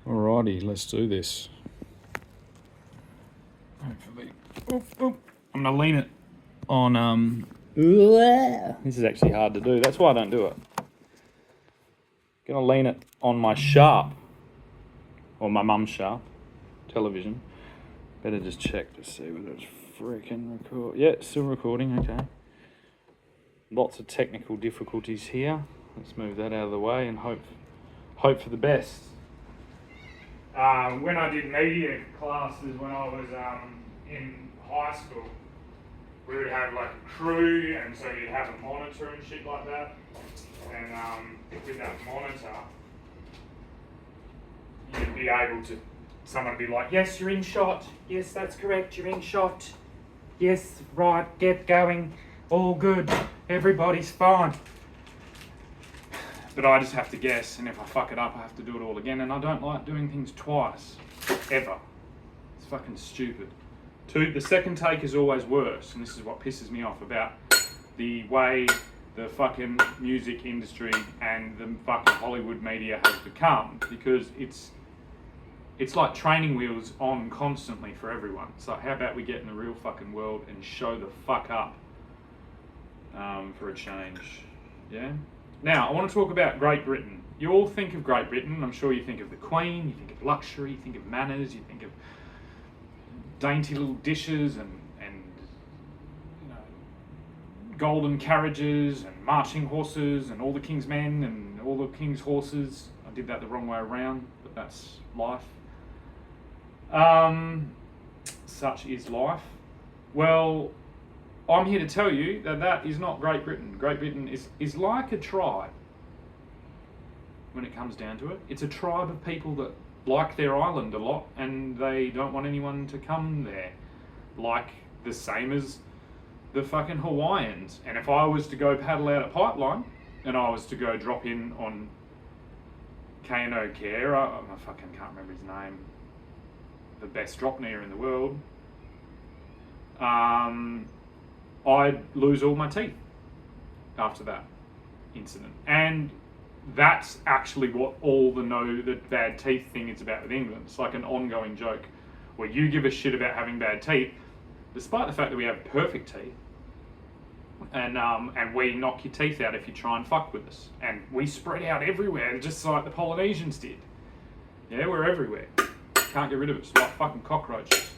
Alrighty, let's do this. Hopefully, I'm gonna lean it on. This is actually hard to do. That's why I don't do it. Gonna lean it on my Sharp, or my mum's Sharp television. Better just check to see whether it's freaking record. Yeah, it's still recording. Okay. Lots of technical difficulties here. Let's move that out of the way and hope for the best. When I did media classes when I was in high school, we would have like a crew, and so you'd have a monitor and shit like that. And with that monitor, you'd be able to, someone would be like, yes, you're in shot. Yes, that's correct, you're in shot. Yes, right, get going. All good. Everybody's fine. But I just have to guess, and if I fuck it up, I have to do it all again. And I don't like doing things twice, ever. It's fucking stupid. The second take is always worse, and this is what pisses me off about the way the fucking music industry and the fucking Hollywood media has become, because it's like training wheels on constantly for everyone. It's like, how about we get in the real fucking world and show the fuck up for a change, yeah? Now, I want to talk about Great Britain. You all think of Great Britain, I'm sure you think of the Queen, you think of luxury, you think of manners, you think of dainty little dishes and you know, golden carriages and marching horses and all the king's men and all the king's horses. I did that the wrong way around, but that's life. Such is life. Well, I'm here to tell you that that is not Great Britain. Great Britain is like a tribe when it comes down to it. It's a tribe of people that like their island a lot and they don't want anyone to come there. Like the same as the fucking Hawaiians. And if I was to go paddle out a pipeline and I was to go drop in on K&O Care, I fucking can't remember his name, the best drop near in the world, I'd lose all my teeth after that incident. And that's actually what all the bad teeth thing is about with England. It's like an ongoing joke where you give a shit about having bad teeth, despite the fact that we have perfect teeth. And we knock your teeth out if you try and fuck with us. And we spread out everywhere, just like the Polynesians did. Yeah, we're everywhere. Can't get rid of us, like fucking cockroaches.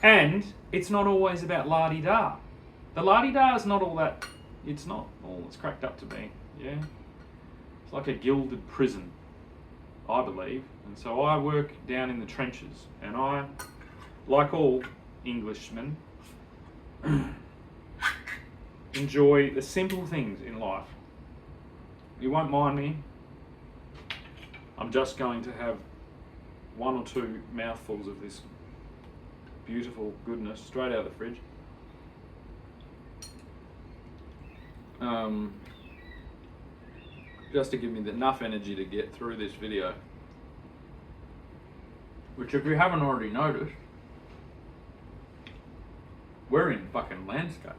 And it's not always about la-di-da. The la-di-da is not all that, it's not all it's cracked up to be, yeah? It's like a gilded prison, I believe. And so I work down in the trenches, and I, like all Englishmen, enjoy the simple things in life. You won't mind me. I'm just going to have 1 or 2 mouthfuls of this beautiful goodness straight out of the fridge. Just to give me enough energy to get through this video. Which, if you haven't already noticed, we're in fucking landscape.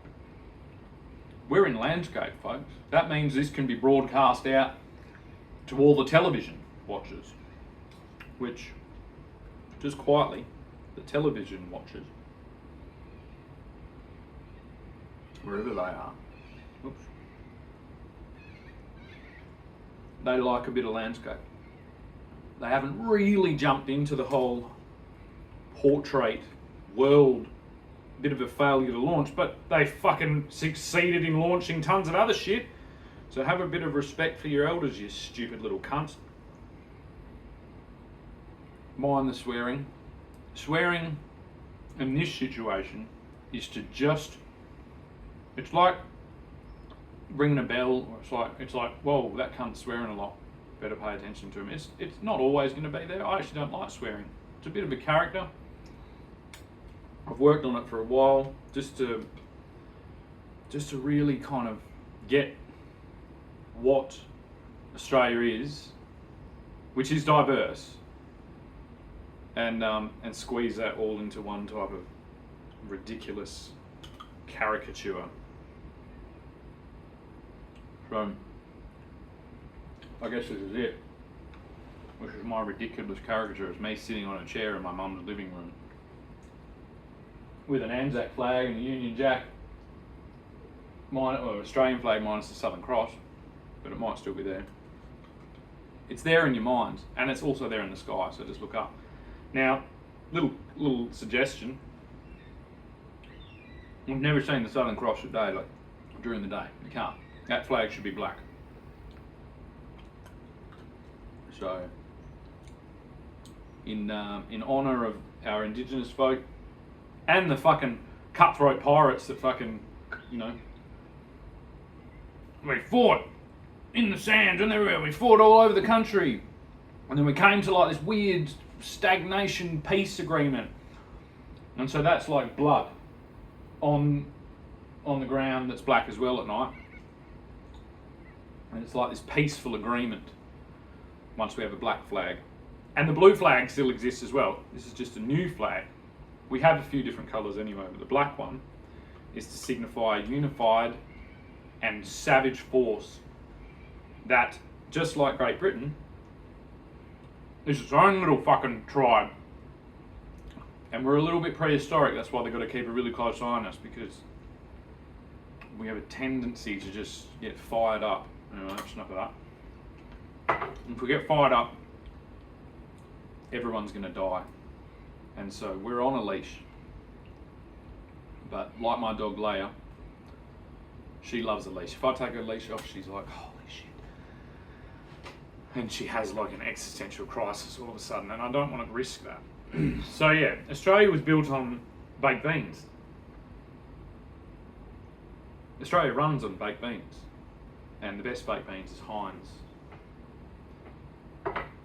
We're in landscape, folks. That means this can be broadcast out to all the television watchers. Which, just quietly, the television watchers, wherever they are, oops, they like a bit of landscape. They haven't really jumped into the whole portrait world, bit of a failure to launch, but they fucking succeeded in launching tons of other shit. So have a bit of respect for your elders, you stupid little cunts. Mind the swearing. Swearing in this situation is to just, it's like ringing a bell, or it's like, whoa, that cunt's swearing a lot, better pay attention to him. It's not always going to be there. I actually don't like swearing. It's a bit of a character. I've worked on it for a while, just to really kind of get what Australia is, which is diverse, and squeeze that all into one type of ridiculous caricature. So, I guess this is it. which is my ridiculous caricature of me sitting on a chair in my mum's living room with an Anzac flag and a Union Jack, or Australian flag minus the Southern Cross, but it might still be there. It's there in your mind, and it's also there in the sky, so just look up. Now, little suggestion. I've never seen the Southern Cross at daylight during the day. You can't. That flag should be black. So, in honour of our Indigenous folk and the fucking cutthroat pirates that fucking, you know, we fought in the sands and everywhere. We fought all over the country, and then we came to like this weird stagnation peace agreement, and so that's like blood on the ground that's black as well at night, and it's like this peaceful agreement once we have a black flag. And the blue flag still exists as well. This is just a new flag. We have a few different colours anyway, but the black one is to signify a unified and savage force that, just like Great Britain, is its own little fucking tribe. And we're a little bit prehistoric, that's why they've got to keep a really close eye on us, because we have a tendency to just get fired up. Anyway, that's enough of that. If we get fired up, everyone's going to die. And so we're on a leash. But like my dog Leia, she loves a leash. If I take her leash off, she's like, holy shit. And she has like an existential crisis all of a sudden, and I don't want to risk that. So yeah, Australia was built on baked beans. Australia runs on baked beans. And the best baked beans is Heinz.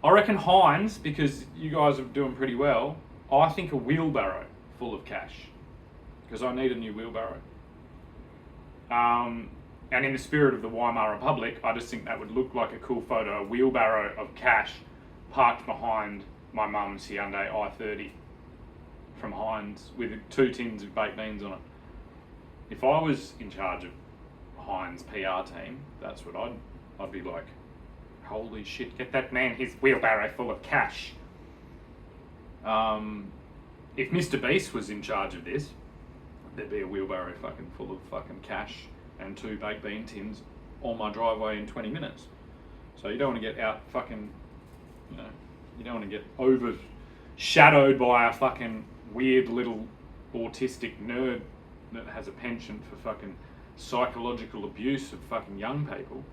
I reckon Heinz, because you guys are doing pretty well, I think a wheelbarrow full of cash, because I need a new wheelbarrow. And in the spirit of the Weimar Republic, I just think that would look like a cool photo, a wheelbarrow of cash parked behind my mum's Hyundai i30 from Heinz with 2 tins of baked beans on it. If I was in charge of Heinz PR team, that's what I'd be like, holy shit, get that man his wheelbarrow full of cash. If Mr. Beast was in charge of this, there'd be a wheelbarrow fucking full of fucking cash and 2 baked bean tins on my driveway in 20 minutes. So you don't want to get out fucking, you know, you don't want to get overshadowed by a fucking weird little autistic nerd that has a penchant for fucking psychological abuse of fucking young people.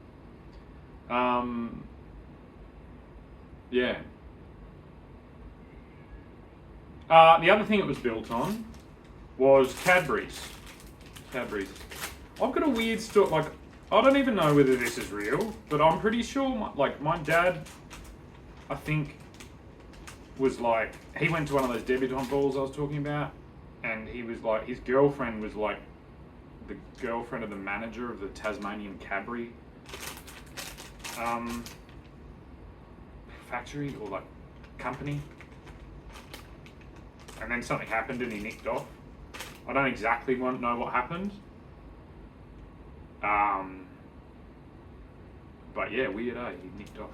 Yeah. The other thing it was built on was Cadbury's. Cadbury's. I've got a weird story, like, I don't even know whether this is real, but I'm pretty sure, my dad, I think, was like, he went to one of those debutante balls I was talking about, and he was like, his girlfriend was like the girlfriend of the manager of the Tasmanian Cadbury factory, or like company. And then something happened and he nicked off. I don't exactly know what happened. But yeah, weird, eh? He nicked off.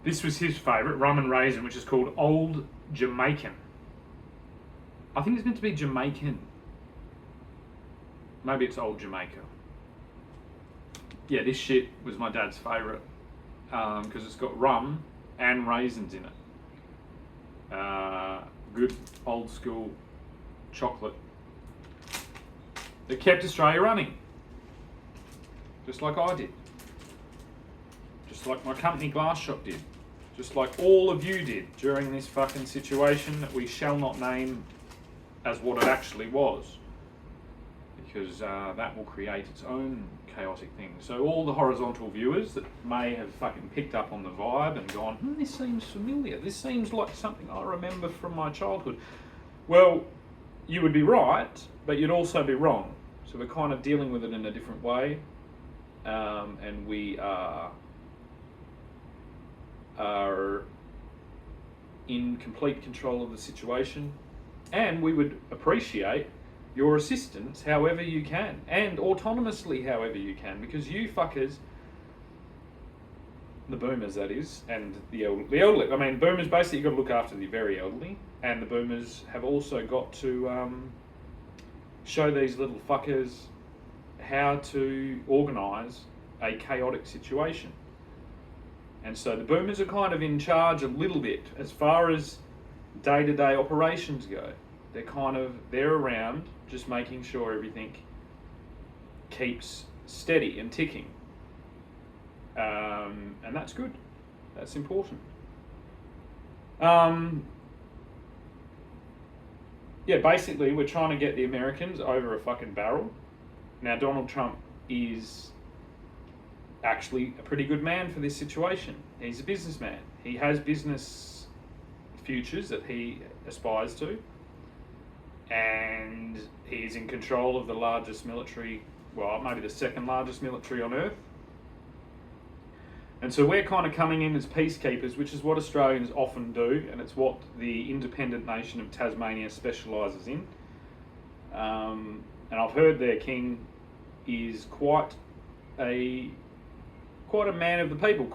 This was his favourite, rum and raisin, which is called Old Jamaican. I think it's meant to be Jamaican. Maybe it's Old Jamaica. Yeah, this shit was my dad's favourite, because it's got rum and raisins in it. Good old school chocolate that kept Australia running. Just like I did. Just like my company Glass Shop did. Just like all of you did during this fucking situation that we shall not name as what it actually was. Because that will create its own chaotic thing. So all the horizontal viewers that may have fucking picked up on the vibe and gone, this seems familiar, this seems like something I remember from my childhood. Well, you would be right, but you'd also be wrong. So we're kind of dealing with it in a different way. And we are in complete control of the situation. And we would appreciate your assistance however you can, and autonomously however you can, because you fuckers the boomers, that is, and the elderly. I mean, boomers basically got to look after the very elderly, and the boomers have also got to show these little fuckers how to organise a chaotic situation. And so the boomers are kind of in charge a little bit as far as day-to-day operations go. They're around just making sure everything keeps steady and ticking. And that's good. That's important. Basically we're trying to get the Americans over a fucking barrel. Now Donald Trump is actually a pretty good man for this situation. He's a businessman. He has business futures that he aspires to, and he's in control of the largest military, well, maybe the second largest military on earth. And so we're kind of coming in as peacekeepers, which is what Australians often do, and it's what the independent nation of Tasmania specialises in. And I've heard their king is quite a man of the people,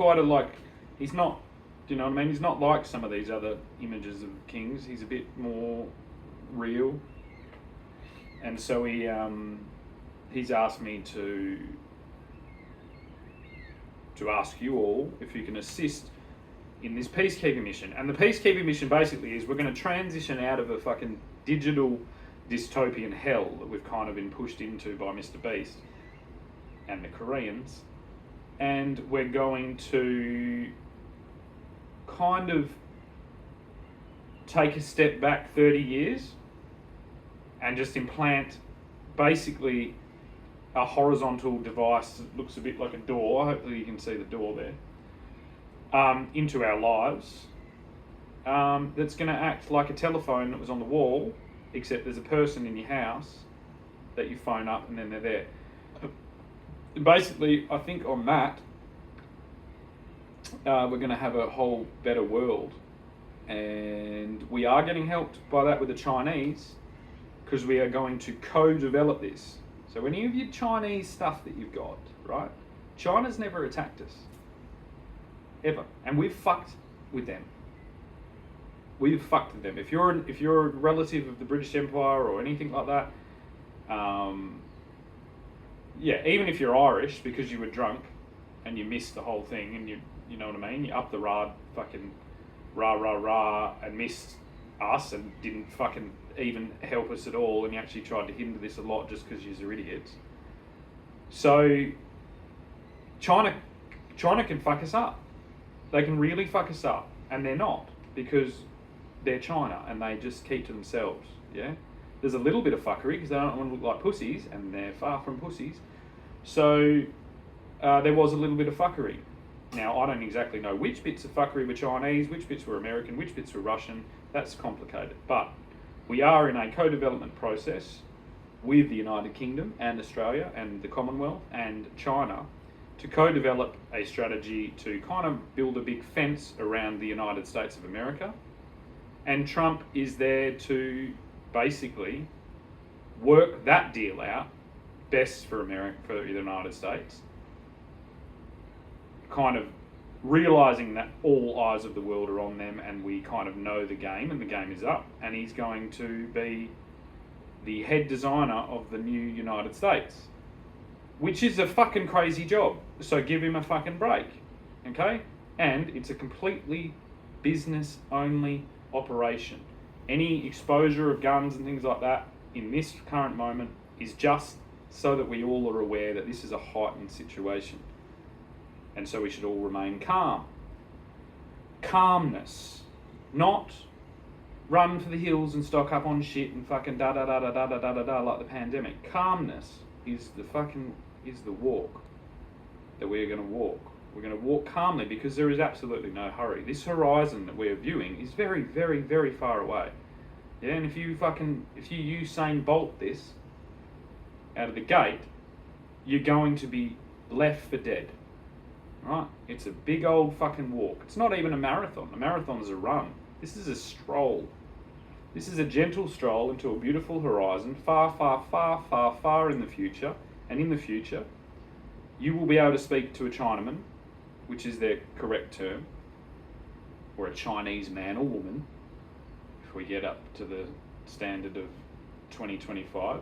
he's not, do you know what I mean? He's not like some of these other images of kings. He's a bit more real. And so he's asked me to ask you all if you can assist in this peacekeeping mission. And the peacekeeping mission basically is we're going to transition out of a fucking digital dystopian hell that we've kind of been pushed into by Mr. Beast and the Koreans. And we're going to kind of take a step back 30 years and just implant basically a horizontal device that looks a bit like a door, hopefully you can see the door there, into our lives, that's going to act like a telephone that was on the wall, except there's a person in your house that you phone up and then they're there. Basically, I think on that, we're going to have a whole better world. And we are getting helped by that with the Chinese, because we are going to co-develop this. So any of your Chinese stuff that you've got, right? China's never attacked us. Ever. And we've fucked with them. We've fucked with them. If you're a relative of the British Empire or anything like that, even if you're Irish because you were drunk and you missed the whole thing and you know what I mean, you up the rah, fucking rah, and missed us and didn't fucking even help us at all, and you actually tried to hinder this a lot just because you're idiots. So China can fuck us up. They can really fuck us up, and they're not, because they're China and they just keep to themselves. Yeah, there's a little bit of fuckery because they don't want to look like pussies, and they're far from pussies. So there was a little bit of fuckery. Now I don't exactly know which bits of fuckery were Chinese, which bits were American, which bits were Russian. That's complicated, but we are in a co-development process with the United Kingdom and Australia and the Commonwealth and China to co-develop a strategy to kind of build a big fence around the United States of America. And Trump is there to basically work that deal out best for America, for the United States, kind of realising that all eyes of the world are on them and we kind of know the game and the game is up, and he's going to be the head designer of the new United States, which is a fucking crazy job, so give him a fucking break, okay? And it's a completely business only operation. Any exposure of guns and things like that in this current moment is just so that we all are aware that this is a heightened situation. And so we should all remain calm. Calmness. Not run for the hills and stock up on shit and fucking da-da-da-da-da-da-da-da like the pandemic. Calmness is the walk that we're going to walk. We're going to walk calmly because there is absolutely no hurry. This horizon that we're viewing is very, very, very far away. Yeah, and if you Usain Bolt this out of the gate, you're going to be left for dead. Right? It's a big old fucking walk. It's not even a marathon. A marathon is a run. This is a stroll. This is a gentle stroll into a beautiful horizon, far, far, far, far, far in the future. And in the future, you will be able to speak to a Chinaman which is their correct term, or a Chinese man or woman, if we get up to the standard of 2025,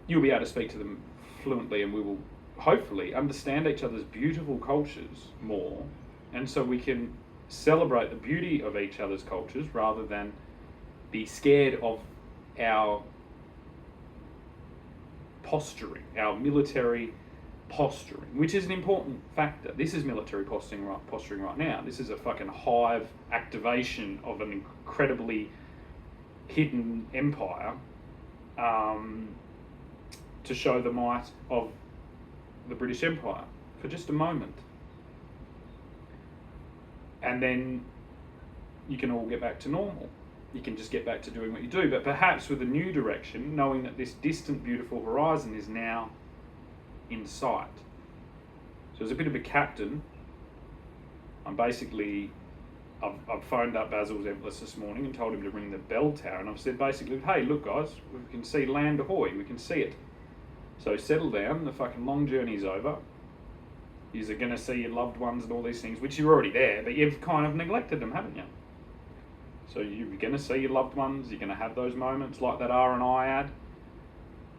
you'll be able to speak to them fluently, and we will hopefully understand each other's beautiful cultures more, and so we can celebrate the beauty of each other's cultures rather than be scared of our posturing, our military posturing, which is an important factor. This is military posturing right now. This is a fucking hive activation of an incredibly hidden empire, to show the might of the British Empire for just a moment. And then you can all get back to normal. You can just get back to doing what you do, but perhaps with a new direction, knowing that this distant, beautiful horizon is now in sight. So as a bit of a captain, I've phoned up Basil Zemplis this morning and told him to ring the bell tower, and I've said basically, hey, look guys, we can see land ahoy, we can see it. So settle down, the fucking long journey's over. You're going to see your loved ones and all these things, which you're already there, but you've kind of neglected them, haven't you? So you're going to see your loved ones, you're going to have those moments like that R&I ad,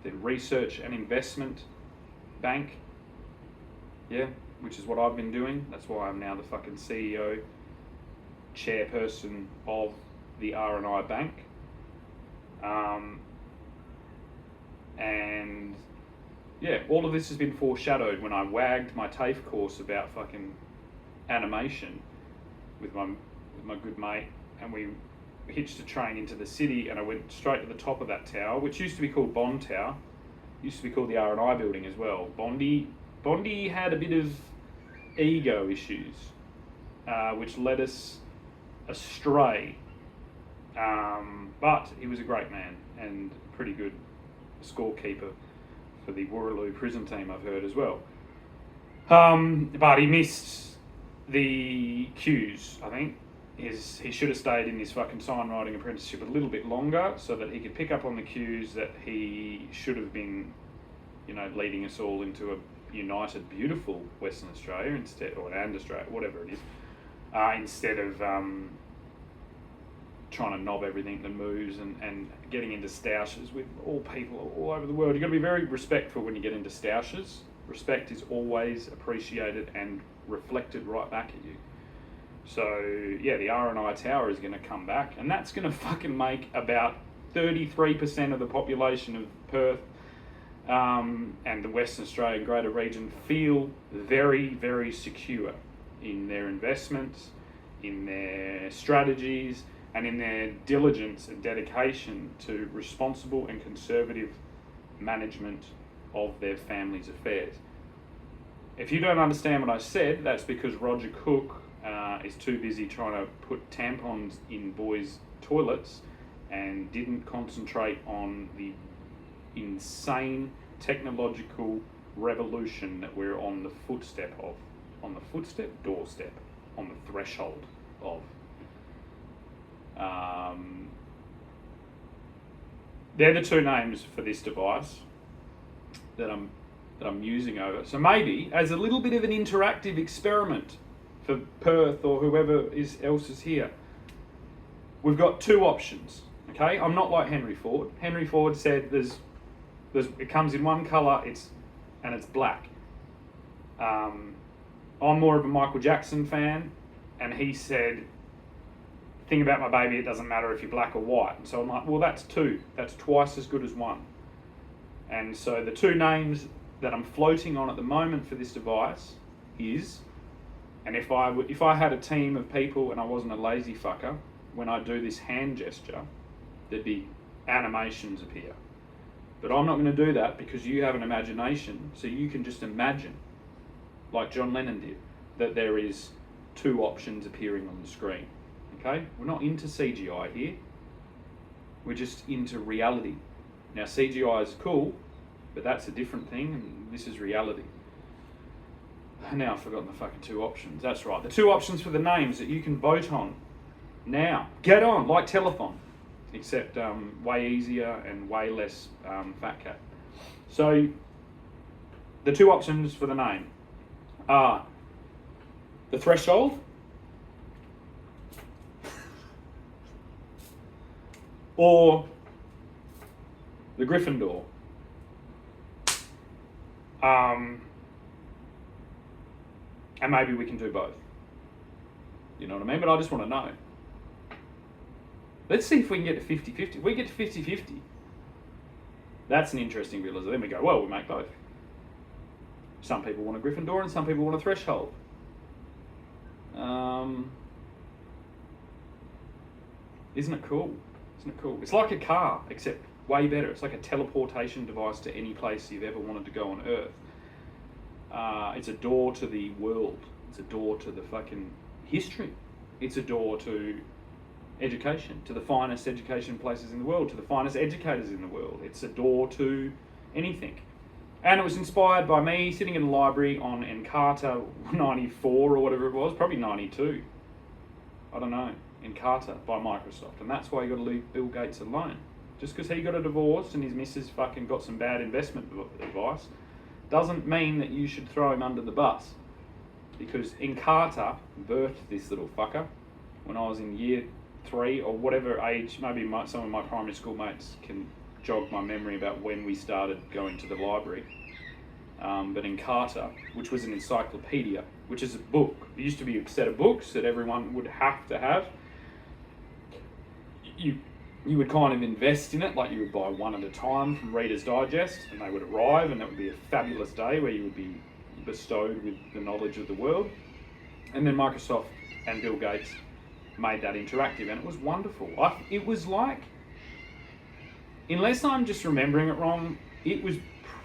the research and investment bank, yeah, which is what I've been doing. That's why I'm now the fucking CEO, chairperson of the R&I bank. And yeah, all of this has been foreshadowed when I wagged my TAFE course about fucking animation with my good mate, and we hitched a train into the city, and I went straight to the top of that tower, which used to be called Bond Tower, used to be called the R&I building as well. Bondi had a bit of ego issues, which led us astray, but he was a great man and pretty good scorekeeper for the Wooroloo prison team, I've heard as well. But he missed the cues, I think. He should have stayed in his fucking sign writing apprenticeship a little bit longer so that he could pick up on the cues that he should have been, leading us all into a united, beautiful Western Australia instead, and Australia, whatever it is, instead of trying to knob everything that moves and getting into stoushes with all people all over the world. You've got to be very respectful when you get into stoushes. Respect is always appreciated and reflected right back at you. So yeah, the R&I Tower is going to come back, and that's going to fucking make about 33% of the population of Perth and the Western Australian greater region feel very, very secure in their investments, in their strategies, and in their diligence and dedication to responsible and conservative management of their family's affairs. If you don't understand what I said, that's because Roger Cook is too busy trying to put tampons in boys' toilets and didn't concentrate on the insane technological revolution that we're on the footstep of. On the footstep? Doorstep. On the threshold of. They're the two names for this device that I'm using over. So maybe as a little bit of an interactive experiment for Perth or whoever else is here, we've got two options. Okay, I'm not like Henry Ford. Henry Ford said it comes in one colour, it's black. I'm more of a Michael Jackson fan, and he said, thing about my baby, it doesn't matter if you're black or white. And so I'm like, well, that's two. That's twice as good as one. And so the two names that I'm floating on at the moment for this device is, and if I had a team of people and I wasn't a lazy fucker, when I do this hand gesture, there'd be animations appear. But I'm not going to do that because you have an imagination, so you can just imagine, like John Lennon did, that there is two options appearing on the screen. Okay? We're not into CGI here. We're just into reality. Now CGI is cool, but that's a different thing, and this is reality. Now I've forgotten the fucking two options. That's right. The two options for the names that you can vote on now. Get on, like Telethon, except way easier and way less fat cat. So the two options for the name are the Threshold or the Gryffindor. And maybe we can do both. You know what I mean? But I just want to know. Let's see if we can get to 50-50. If we get to 50-50, that's an interesting realisation. Then we go, well, we make both. Some people want a Gryffindor and some people want a Threshold. Isn't it cool? Isn't it cool? It's like a car, except way better. It's like a teleportation device to any place you've ever wanted to go on Earth. It's a door to the world. It's a door to the fucking history. It's a door to education, to the finest education places in the world, to the finest educators in the world. It's a door to anything. And it was inspired by me sitting in the library on Encarta 94 or whatever it was, probably 92. I don't know. Encarta by Microsoft. And that's why you got to leave Bill Gates alone. Just because he got a divorce and his missus fucking got some bad investment advice doesn't mean that you should throw him under the bus. Because Encarta birthed this little fucker when I was in year 3 or whatever age. Maybe some of my primary school mates can jog my memory about when we started going to the library. But Encarta, which was an encyclopedia, which is a book. It used to be a set of books that everyone would have to have. You would kind of invest in it, like you would buy one at a time from Reader's Digest, and they would arrive, and that would be a fabulous day where you would be bestowed with the knowledge of the world. And then Microsoft and Bill Gates made that interactive, and it was wonderful. It was like, unless I'm just remembering it wrong, it was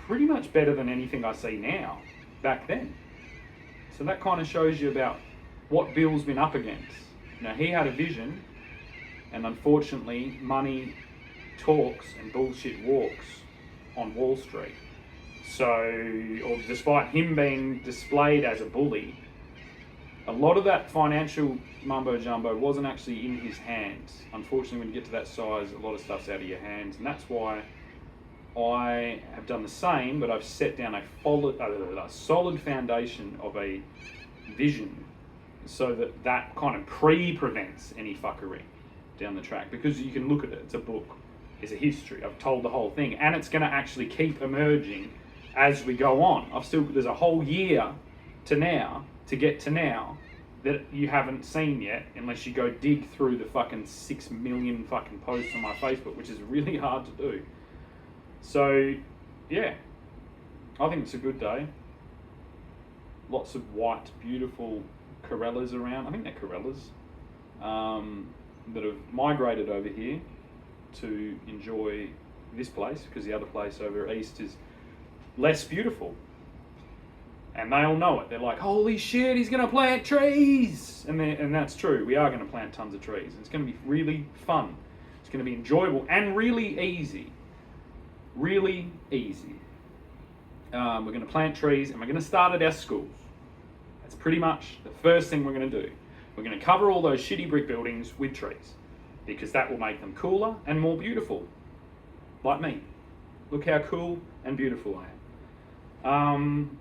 pretty much better than anything I see now, back then. So that kind of shows you about what Bill's been up against. Now, he had a vision, and unfortunately, money talks and bullshit walks on Wall Street. So, or despite him being displayed as a bully, a lot of that financial mumbo-jumbo wasn't actually in his hands. Unfortunately, when you get to that size, a lot of stuff's out of your hands, and that's why I have done the same, but I've set down a solid foundation of a vision so that kind of prevents any fuckery down the track, because you can look at it, it's a book, it's a history, I've told the whole thing, and it's going to actually keep emerging as we go on. There's a whole year to get to now that you haven't seen yet, unless you go dig through the fucking 6 million fucking posts on my Facebook, which is really hard to do. So, yeah, I think it's a good day. Lots of white, beautiful Corellas around. I think they're Corellas. That have migrated over here to enjoy this place, because the other place over east is less beautiful. And they all know it. They're like, holy shit, he's going to plant trees! And that's true. We are going to plant tons of trees. It's going to be really fun. It's going to be enjoyable and really easy. Really easy. We're going to plant trees, and we're going to start at our schools. That's pretty much the first thing we're going to do. We're going to cover all those shitty brick buildings with trees, because that will make them cooler and more beautiful. Like me. Look how cool and beautiful I am.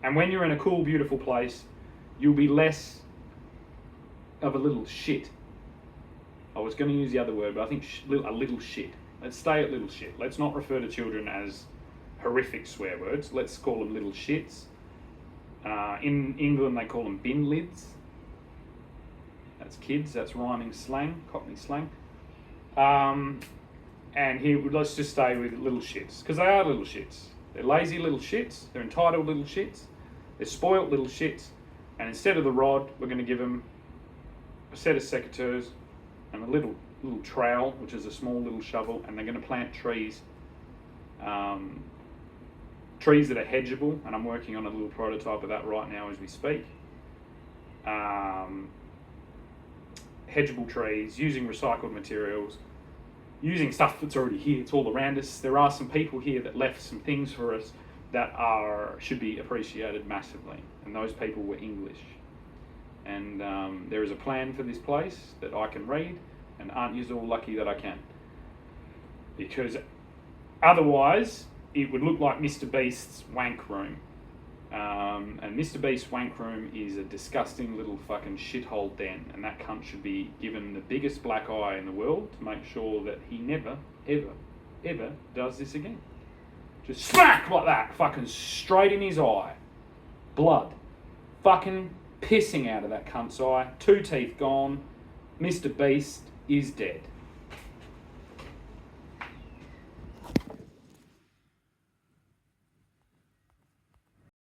And when you're in a cool, beautiful place, you'll be less of a little shit. I was going to use the other word, but I think a little shit. Let's stay at little shit. Let's not refer to children as horrific swear words. Let's call them little shits. In England, they call them bin lids. That's kids, that's rhyming slang, Cockney slang. And here, let's just stay with little shits, because they are little shits. They're lazy little shits, they're entitled little shits, they're spoilt little shits, and instead of the rod, we're going to give them a set of secateurs and a little trowel, which is a small little shovel, and they're going to plant trees. Trees that are hedgeable, and I'm working on a little prototype of that right now as we speak. Hedgeable trees, using recycled materials, using stuff that's already here. It's all around us. There are some people here that left some things for us that should be appreciated massively, and those people were English. And there is a plan for this place that I can read, and aren't you all lucky that I can? Because otherwise, it would look like Mr. Beast's wank room. And Mr. Beast's wank room is a disgusting little fucking shithole den, and that cunt should be given the biggest black eye in the world to make sure that he never, ever, ever does this again. Just smack like that, fucking straight in his eye. Blood. Fucking pissing out of that cunt's eye. 2 teeth gone. Mr. Beast is dead.